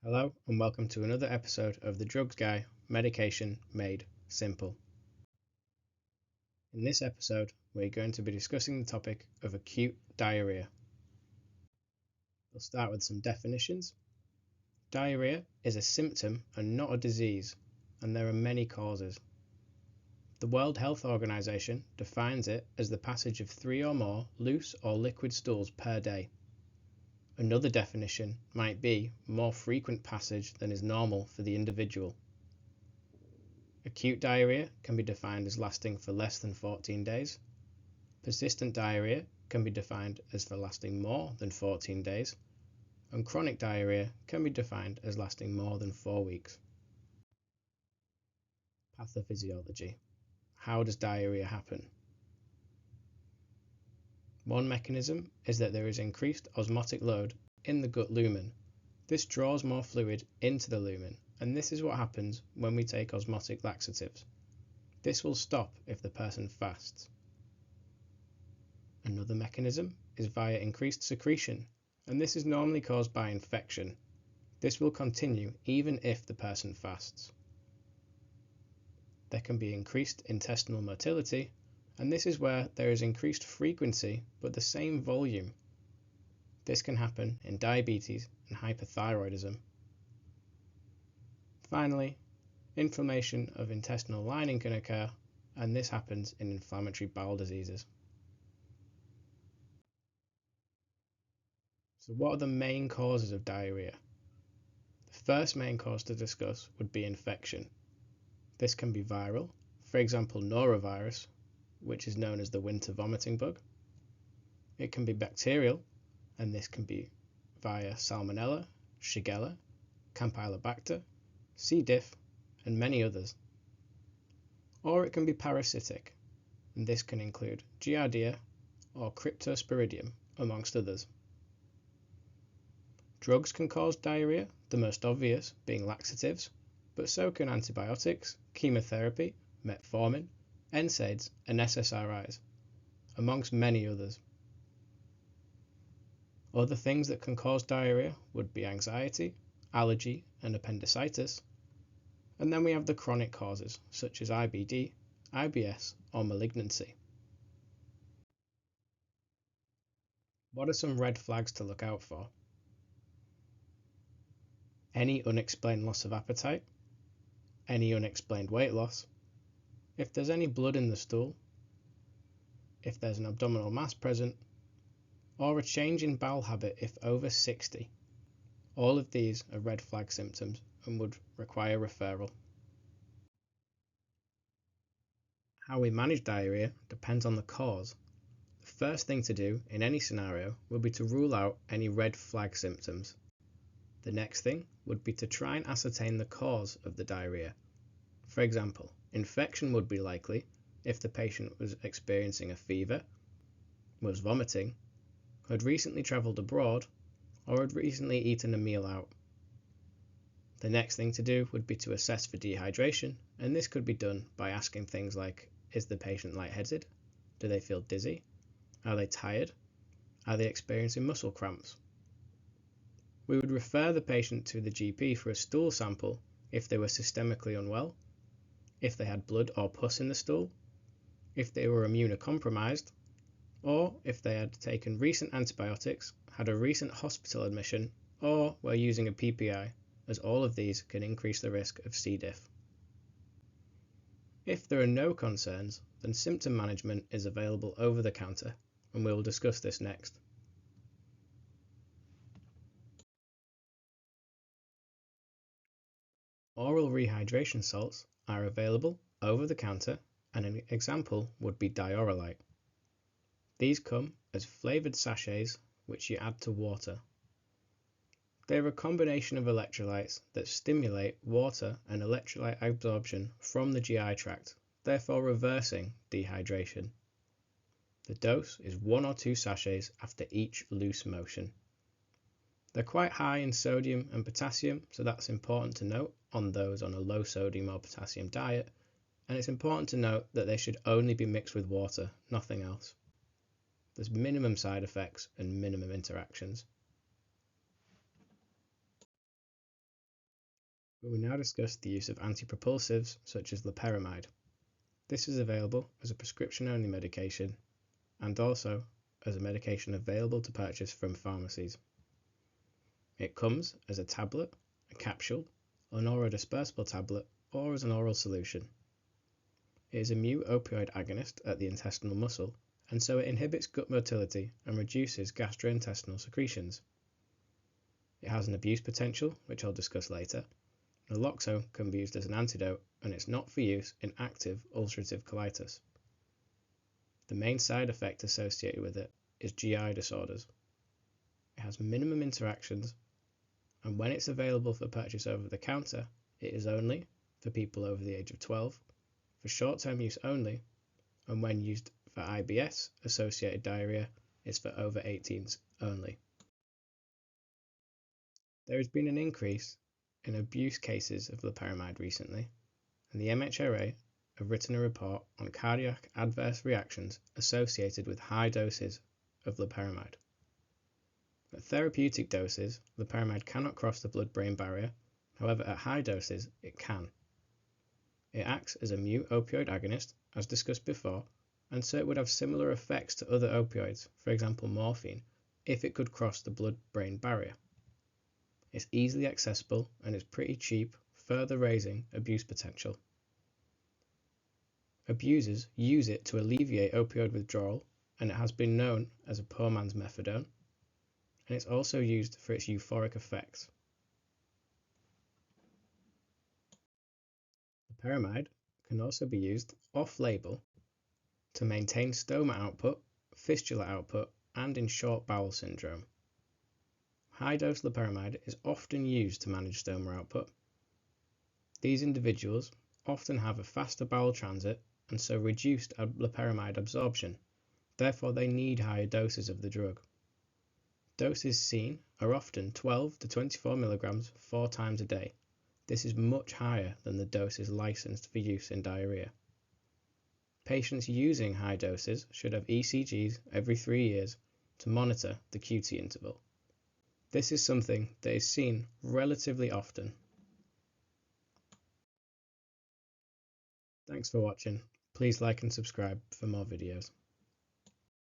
Hello and welcome to another episode of the Drugs Guy, Medication Made Simple. In this episode, we're going to be discussing the topic of acute diarrhea. We'll start with some definitions. Diarrhea is a symptom and not a disease, and there are many causes. The World Health Organization defines it as the passage of 3 or more loose or liquid stools per day. Another definition might be more frequent passage than is normal for the individual. Acute diarrhea can be defined as lasting for less than 14 days. Persistent diarrhea can be defined as for lasting more than 14 days. And chronic diarrhea can be defined as lasting more than 4 weeks. Pathophysiology. How does diarrhea happen? One mechanism is that there is increased osmotic load in the gut lumen. This draws more fluid into the lumen, and this is what happens when we take osmotic laxatives. This will stop if the person fasts. Another mechanism is via increased secretion, and this is normally caused by infection. This will continue even if the person fasts. There can be increased intestinal motility, and this is where there is increased frequency but the same volume. This can happen in diabetes and hypothyroidism. Finally, inflammation of intestinal lining can occur, and this happens in inflammatory bowel diseases. So what are the main causes of diarrhea? The first main cause to discuss would be infection. This can be viral, for example norovirus, which is known as the winter vomiting bug. It can be bacterial, and this can be via Salmonella, Shigella, Campylobacter, C. diff, and many others. Or it can be parasitic, and this can include Giardia or Cryptosporidium, amongst others. Drugs can cause diarrhea, the most obvious being laxatives, but so can antibiotics, chemotherapy, metformin, NSAIDs, and SSRIs, amongst many others. Other things that can cause diarrhea would be anxiety, allergy, and appendicitis. And then we have the chronic causes, such as IBD, IBS, or malignancy. What are some red flags to look out for? Any unexplained loss of appetite, any unexplained weight loss, if there's any blood in the stool, if there's an abdominal mass present, or a change in bowel habit if over 60. All of these are red flag symptoms and would require referral. How we manage diarrhea depends on the cause. The first thing to do in any scenario would be to rule out any red flag symptoms. The next thing would be to try and ascertain the cause of the diarrhea. For example, infection would be likely if the patient was experiencing a fever, was vomiting, had recently travelled abroad, or had recently eaten a meal out. The next thing to do would be to assess for dehydration, and this could be done by asking things like, is the patient lightheaded? Do they feel dizzy? Are they tired? Are they experiencing muscle cramps? We would refer the patient to the GP for a stool sample if they were systemically unwell, if they had blood or pus in the stool, if they were immunocompromised, or if they had taken recent antibiotics, had a recent hospital admission, or were using a PPI, as all of these can increase the risk of C. diff. If there are no concerns, then symptom management is available over the counter, and we will discuss this next. Oral rehydration salts are available over the counter, and an example would be Dioralyte. These come as flavoured sachets which you add to water. They are a combination of electrolytes that stimulate water and electrolyte absorption from the GI tract, therefore reversing dehydration. The dose is 1 or 2 sachets after each loose motion. They're quite high in sodium and potassium, so that's important to note on those on a low sodium or potassium diet, and it's important to note that they should only be mixed with water, nothing else. There's minimum side effects and minimum interactions. We will now discuss the use of antipropulsives such as loperamide. This is available as a prescription-only medication and also as a medication available to purchase from pharmacies. It comes as a tablet, a capsule, an orodispersible tablet, or as an oral solution. It is a mu-opioid agonist at the intestinal muscle, and so it inhibits gut motility and reduces gastrointestinal secretions. It has an abuse potential, which I'll discuss later. Naloxone can be used as an antidote, and it's not for use in active ulcerative colitis. The main side effect associated with it is GI disorders. It has minimum interactions, and when it's available for purchase over the counter, it is only for people over the age of 12, for short-term use only, and when used for IBS-associated diarrhea, it's for over 18s only. There has been an increase in abuse cases of loperamide recently, and the MHRA have written a report on cardiac adverse reactions associated with high doses of loperamide. At therapeutic doses, loperamide cannot cross the blood-brain barrier, however at high doses it can. It acts as a mu-opioid agonist, as discussed before, and so it would have similar effects to other opioids, for example morphine, if it could cross the blood-brain barrier. It's easily accessible and is pretty cheap, further raising abuse potential. Abusers use it to alleviate opioid withdrawal, and it has been known as a poor man's methadone, and it's also used for its euphoric effects. Loperamide can also be used off-label to maintain stoma output, fistula output, and in short bowel syndrome. High-dose loperamide is often used to manage stoma output. These individuals often have a faster bowel transit and so reduced loperamide absorption, therefore they need higher doses of the drug. Doses seen are often 12 to 24 mg 4 times a day. This is much higher than the doses licensed for use in diarrhea. Patients using high doses should have ECGs every 3 years to monitor the QT interval. This is something that is seen relatively often. Thanks for watching. Please like and subscribe for more videos.